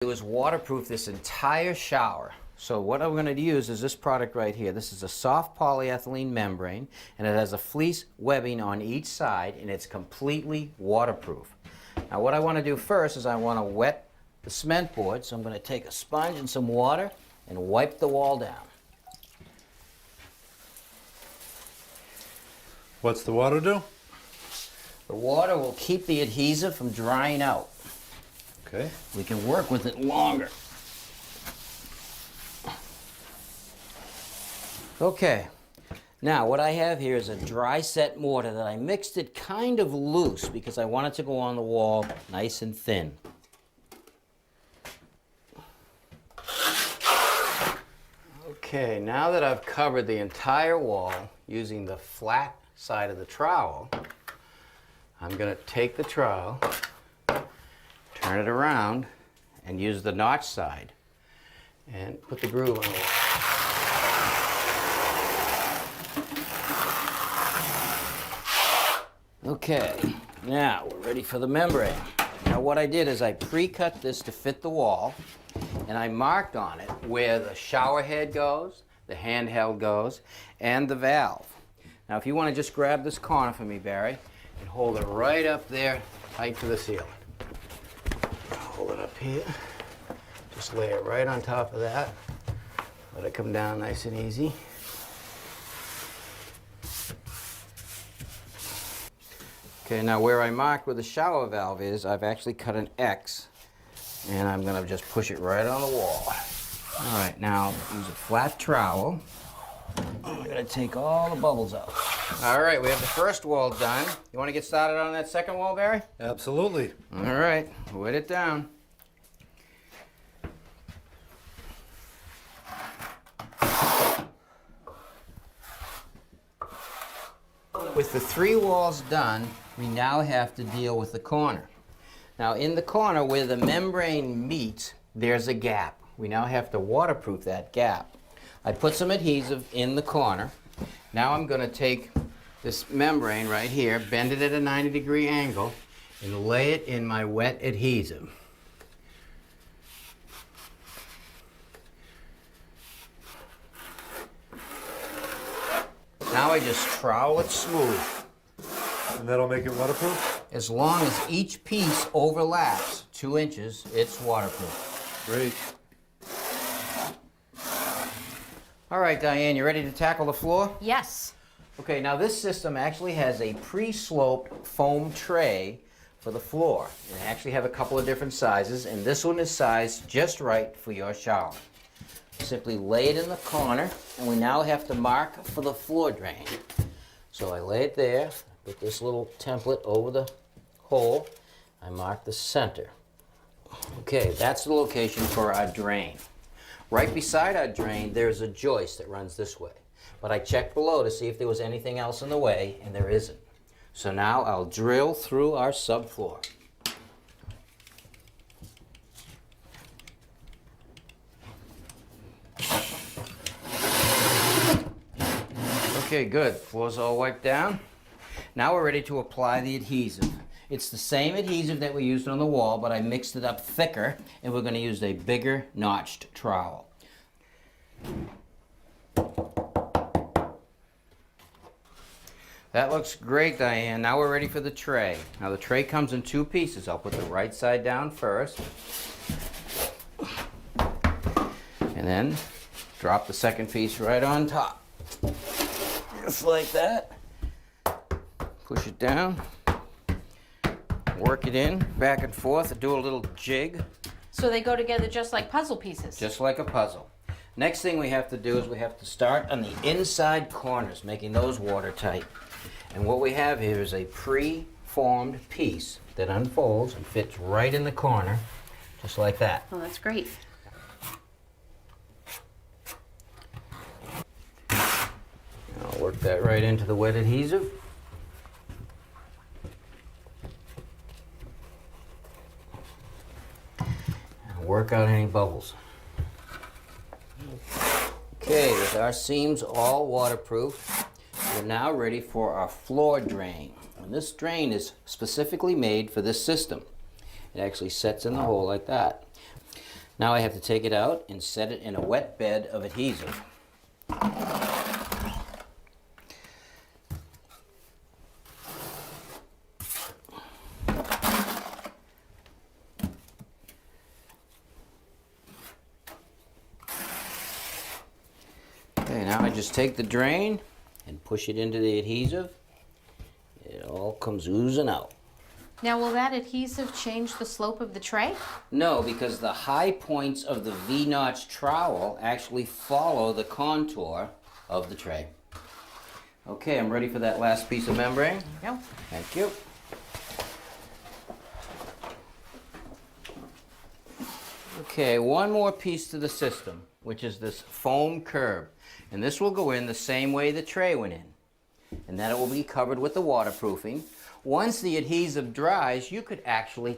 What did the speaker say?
Do is waterproof this entire shower. So what I'm going to use is this product right here. This is a soft polyethylene membrane, and it has a fleece webbing on each side, and it's completely waterproof. Now what I want to do first is I want to wet the cement board, so I'm going to take a sponge and some water and wipe the wall down. What's the water do? The water will keep the adhesive from drying out. Okay. We can work with it longer. Okay, now what I have here is a dry set mortar that I mixed it kind of loose because I want it to go on the wall nice and thin. Okay, now that I've covered the entire wall using the flat side of the trowel, I'm going to take the trowel, turn it around, and use the notch side and put the groove on the wall. Okay, now we're ready for the membrane. Now what I did is I pre-cut this to fit the wall, and I marked on it where the shower head goes, the handheld goes, and the valve. Now if you want to just grab this corner for me, Barry, and hold it right up there tight to the ceiling. Hold it up here. Just lay it right on top of that. Let it come down nice and easy. Okay, now where I marked where the shower valve is, I've actually cut an X, and I'm going to just push it right on the wall. All right, now use a flat trowel. I'm going to take all the bubbles out. All right, we have the first wall done. You want to get started on that second wall, Barry? Absolutely. All right, wet it down. With the three walls done, we now have to deal with the corner. Now in the corner where the membrane meets, there's a gap. We now have to waterproof that gap. I put some adhesive in the corner. Now I'm going to take this membrane right here, bend it at a 90-degree angle, and lay it in my wet adhesive. Now I just trowel it smooth. And that'll make it waterproof? As long as each piece overlaps 2 inches, it's waterproof. Great. All right, Diane, you ready to tackle the floor? Yes. Okay, now this system actually has a pre-sloped foam tray for the floor. They actually have a couple of different sizes, and this one is sized just right for your shower. Simply lay it in the corner, and we now have to mark for the floor drain. So I lay it there, put this little template over the hole, I mark the center. Okay, that's the location for our drain. Right beside our drain, there's a joist that runs this way. But I checked below to see if there was anything else in the way, and there isn't. So now I'll drill through our subfloor. Okay, good. Floor's all wiped down. Now we're ready to apply the adhesive. It's the same adhesive that we used on the wall, but I mixed it up thicker, and we're going to use a bigger notched trowel. That looks great, Diane. Now we're ready for the tray. Now the tray comes in 2 pieces. I'll put the right side down first, and then drop the second piece right on top. Just like that. Push it down. Work it in, back and forth, and do a little jig. So they go together just like puzzle pieces? Just like a puzzle. Next thing we have to do is we have to start on the inside corners, making those watertight. And what we have here is a pre-formed piece that unfolds and fits right in the corner, just like that. Oh, that's great. I'll work that right into the wet adhesive. And work out any bubbles. Okay, with our seams all waterproof, we're now ready for our floor drain. And this drain is specifically made for this system. It actually sets in the hole like that. Now I have to take it out and set it in a wet bed of adhesive. Okay, now I just take the drain and push it into the adhesive. It all comes oozing out. Now, will that adhesive change the slope of the tray? No, because the high points of the V-notch trowel actually follow the contour of the tray. Okay, I'm ready for that last piece of membrane. There you go. Thank you. Okay, one more piece to the system, which is this foam curb. And this will go in the same way the tray went in. And then it will be covered with the waterproofing. Once the adhesive dries, you could actually